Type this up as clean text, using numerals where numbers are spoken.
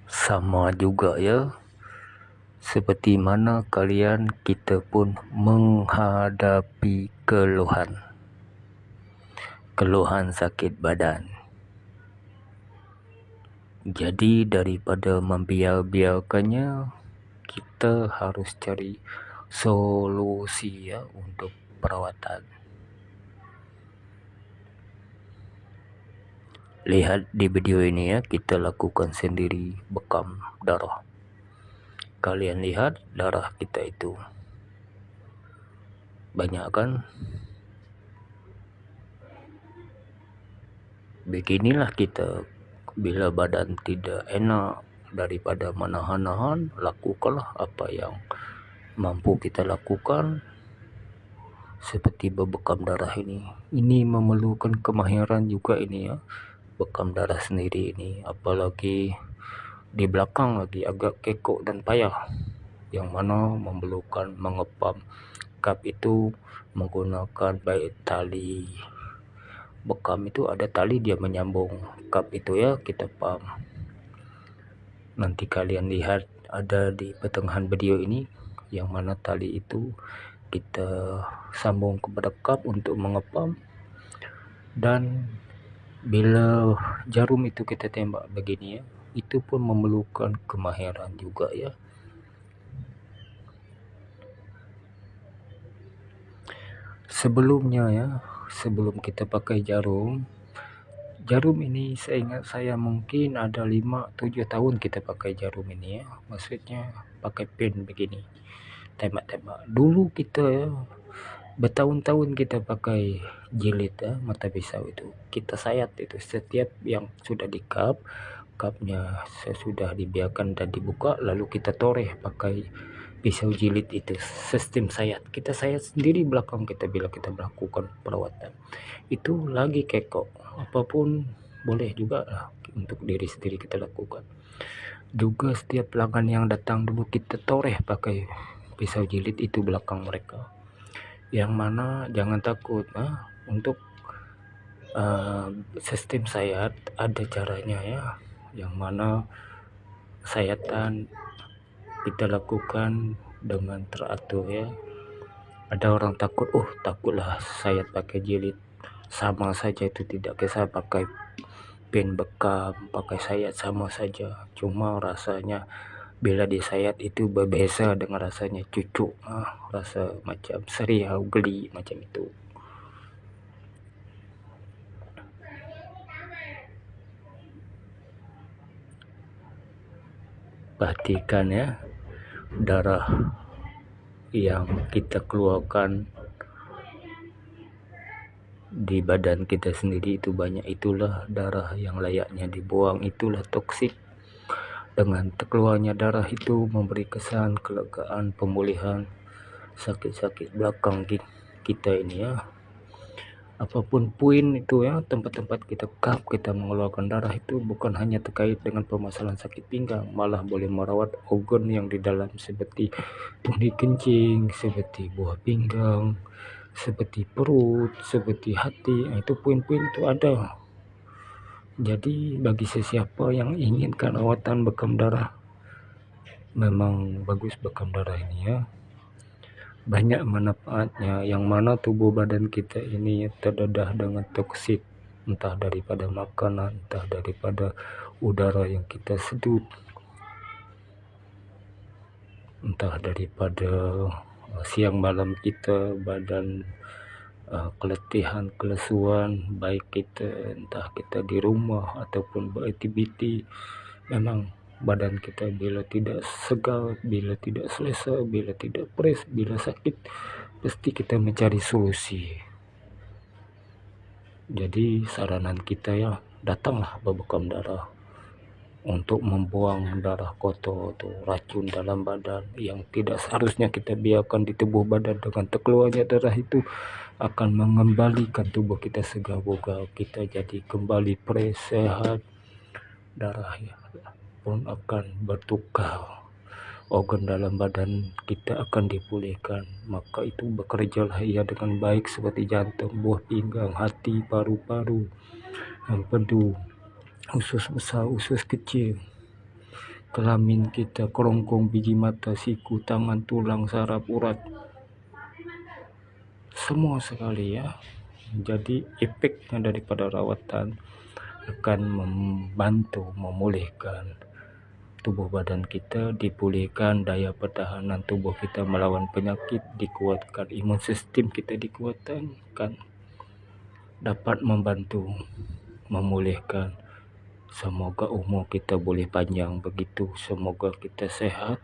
Sama juga ya, seperti mana kalian, kita pun menghadapi keluhan sakit badan. Jadi daripada membiarkannya, kita harus cari solusi ya untuk perawatan. Lihat di video ini ya, kita lakukan sendiri bekam darah. Kalian lihat darah kita itu banyak kan? Beginilah kita bila badan tidak enak, daripada menahan-nahan, lakukanlah apa yang mampu kita lakukan. Seperti berbekam darah ini memerlukan kemahiran juga ini ya, bekam darah sendiri ini, apalagi di belakang lagi agak kekok dan payah, yang mana memerlukan mengepam kap itu menggunakan baik tali. Bekam itu ada tali dia menyambung kap itu ya, kita pam. Nanti kalian lihat ada di pertengahan video ini, yang mana tali itu kita sambung kepada kap untuk mengepam. Dan bila jarum itu kita tembak begini ya, itu pun memerlukan kemahiran juga ya. Sebelumnya ya, sebelum kita pakai jarum ini, seingat saya mungkin ada 5-7 tahun kita pakai jarum ini ya, maksudnya pakai pin begini, tembak-tembak. Dulu kita ya, bertahun-tahun kita pakai jilid ya, mata pisau itu kita sayat itu setiap yang sudah di kapnya sesudah dibiarkan dan dibuka, lalu kita toreh pakai pisau jilid itu, sistem sayat, kita sayat sendiri belakang kita bila kita melakukan perawatan. Itu lagi kekok, apapun boleh juga lah untuk diri sendiri kita lakukan. Juga setiap pelanggan yang datang dulu kita toreh pakai pisau jilid itu belakang mereka. Yang mana jangan takut untuk sistem sayat ada caranya ya, yang mana sayatan kita lakukan dengan teratur ya. Ada orang takut, takutlah sayat pakai jilid, sama saja itu, tidak kisah pakai pin bekam, pakai sayat sama saja. Cuma rasanya bila disayat itu berbeza dengan rasanya cucuk, rasa macam seriau, geli macam itu. Perhatikan ya, darah yang kita keluarkan di badan kita sendiri itu banyak, itulah darah yang layaknya dibuang, itulah toksik. Dengan keluarnya darah itu memberi kesan kelegaan, pemulihan sakit-sakit belakang kita ini ya. Apapun poin itu ya, tempat-tempat kita kita mengeluarkan darah itu bukan hanya terkait dengan permasalahan sakit pinggang, malah boleh merawat organ yang di dalam seperti tundi kencing, seperti buah pinggang, seperti perut, seperti hati. Itu poin-poin itu ada. Jadi bagi sesiapa yang inginkan rawatan bekam darah, memang bagus bekam darah ini ya. Banyak manfaatnya, yang mana tubuh badan kita ini terdedah dengan toksik, entah daripada makanan, entah daripada udara yang kita sedut, entah daripada siang malam kita badan keletihan, kelesuan, baik kita entah kita di rumah ataupun beraktiviti. Memang badan kita bila tidak segar, bila tidak selesa, bila tidak fresh, bila sakit, pasti kita mencari solusi. Jadi saranan kita ya, datanglah berbekam darah untuk membuang darah kotor atau racun dalam badan yang tidak seharusnya kita biarkan di tubuh badan. Dengan terkeluarnya darah itu akan mengembalikan tubuh kita segar bugar, kita jadi kembali fresh, sehat. Darah ya pun akan bertukar, organ dalam badan kita akan dipulihkan, maka itu bekerjalah ia dengan baik seperti jantung, buah pinggang, hati, paru-paru, empedu, usus besar, usus kecil. kelamin kita, kerongkong, biji mata, siku, tangan, tulang, saraf, urat, semua sekali ya. Jadi efeknya daripada rawatan akan membantu memulihkan tubuh badan kita, dipulihkan daya pertahanan tubuh kita melawan penyakit, dikuatkan imun sistem kita, dikuatkan, dapat membantu memulihkan. Semoga umur kita boleh panjang begitu, semoga kita sehat.